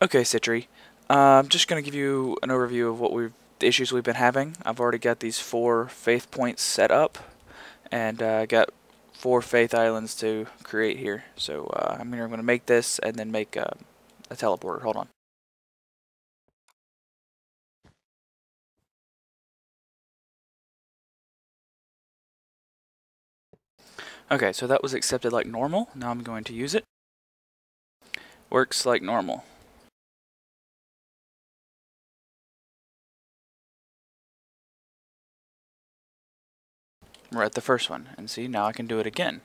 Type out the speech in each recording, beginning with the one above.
Okay, Citri. I'm just going to give you an overview of the issues we've been having. I've already got these 4 faith points set up, and got 4 faith islands to create here. So I'm going to make this and then make a teleporter. Hold on. Okay, so that was accepted like normal. Now I'm going to use it. Works like normal. We're at the first one, and see, now I can do it again.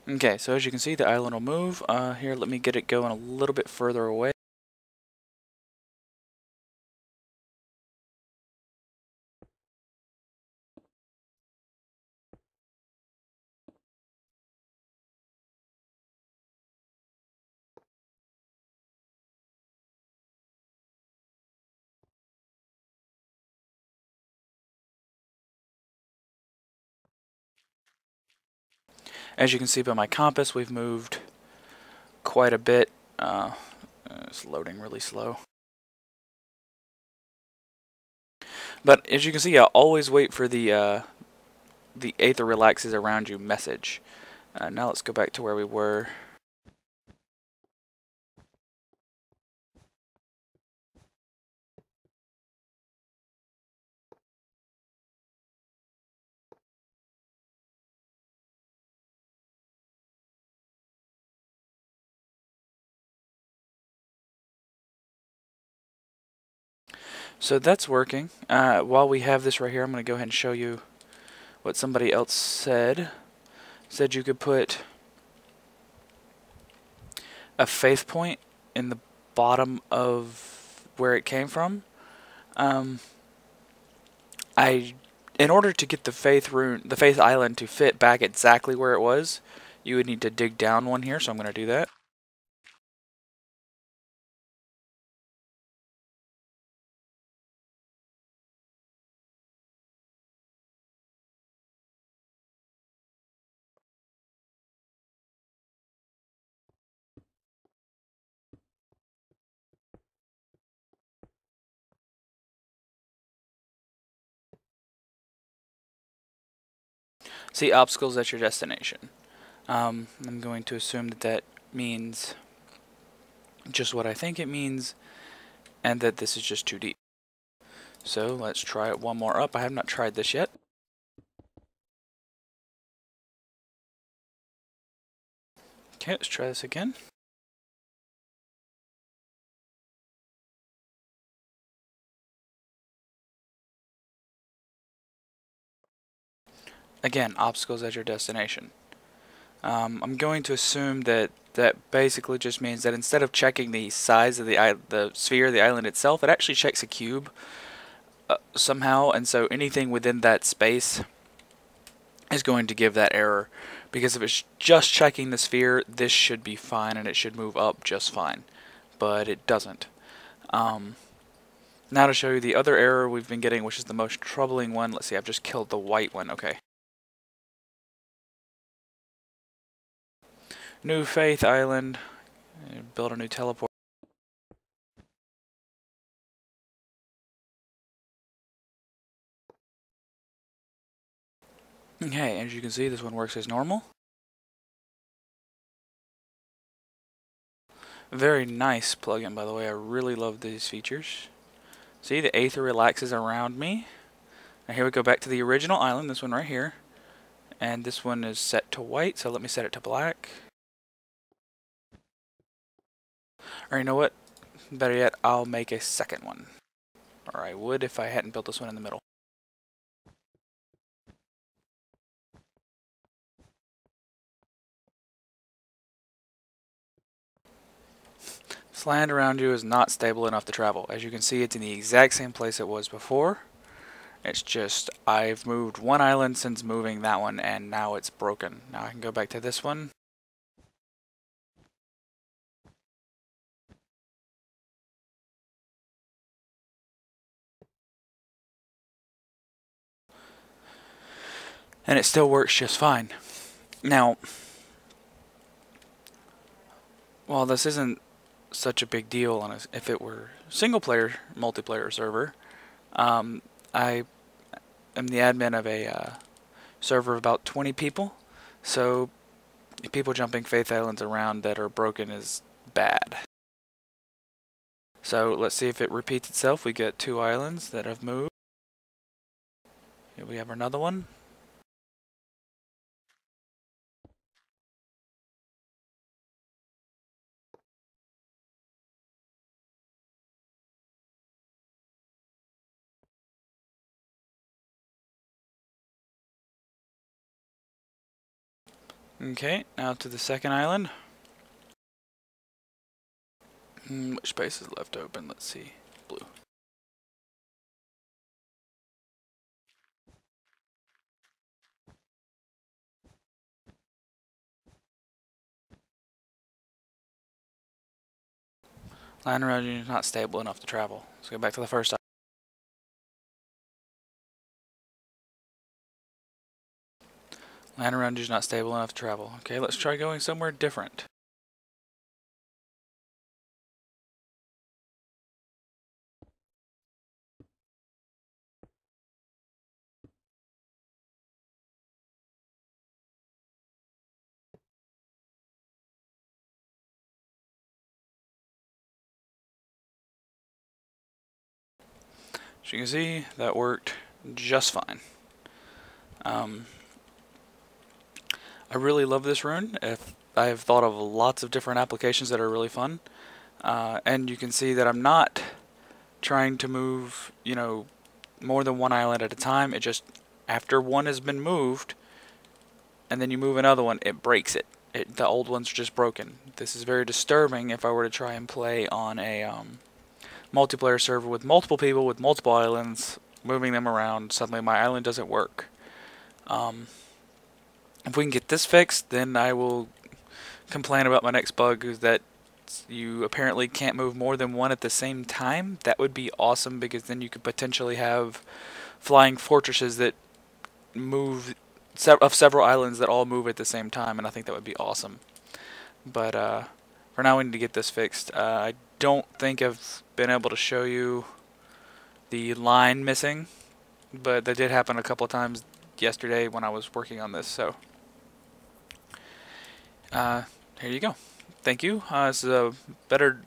Okay, so as you can see, the island will move. Here, let me get it going a little bit further away. As you can see by my compass, we've moved quite a bit. It's loading really slow. But as you can see, I always wait for the Aether relaxes around you message. Now let's go back to where we were. So that's working. While we have this right here, I'm going to go ahead and show you what somebody else said. Said you could put a faith point in the bottom of where it came from. In order to get the faith island to fit back exactly where it was, you would need to dig down one here, so I'm going to do that. See, obstacles at your destination. I'm going to assume that that means just what I think it means, and that this is just too deep. So let's try it one more up. I have not tried this yet. Okay, let's try this again. Again, obstacles at your destination. I'm going to assume that that basically just means that instead of checking the size of the sphere, the island itself, it actually checks a cube somehow, and so anything within that space is going to give that error. Because if it's just checking the sphere, this should be fine and it should move up just fine, but it doesn't. Now to show you the other error we've been getting, which is the most troubling one. Let's see, I've just killed the white one. Okay. New Faith Island. Build a new teleport. Okay, as you can see, this one works as normal. Very nice plugin, by the way. I really love these features. See, the Aether relaxes around me. Now here we go back to the original island, this one right here. And this one is set to white, so let me set it to black. Or you know what? Better yet, I'll make a second one. Or I would if I hadn't built this one in the middle. This land around you is not stable enough to travel. As you can see, it's in the exact same place it was before. It's just, I've moved one island since moving that one, and now it's broken. Now I can go back to this one. And it still works just fine. Now, while this isn't such a big deal on if it were single-player multiplayer server, I am the admin of a server of about 20 people, so people jumping Faith Islands around that are broken is bad. So let's see if it repeats itself. We get 2 islands that have moved. Here we have another one. Okay, now to the second island. Which space is left open? Let's see. Blue. Land around you is not stable enough to travel. Let's go back to the first island. Land around you is not stable enough to travel. Okay, let's try going somewhere different. As you can see, that worked just fine. I really love this rune. I have thought of lots of different applications that are really fun. And you can see that I'm not trying to move, more than one island at a time. It just, after one has been moved, and then you move another one, it breaks it. The old ones are just broken. This is very disturbing if I were to try and play on a multiplayer server with multiple people with multiple islands, moving them around. Suddenly my island doesn't work. If we can get this fixed, then I will complain about my next bug, is that you apparently can't move more than one at the same time. That would be awesome, because then you could potentially have flying fortresses that move of several islands that all move at the same time, and I think that would be awesome. But for now we need to get this fixed. I don't think I've been able to show you the line missing, but that did happen a couple of times yesterday when I was working on this, so here you go. Thank you. This is a better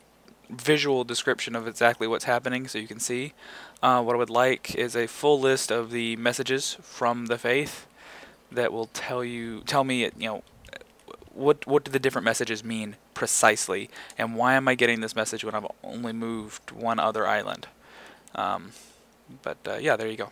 visual description of exactly what's happening, so you can see. What I would like is a full list of the messages from the faith that will tell me, what do the different messages mean precisely, and why am I getting this message when I've only moved one other island. Yeah, there you go.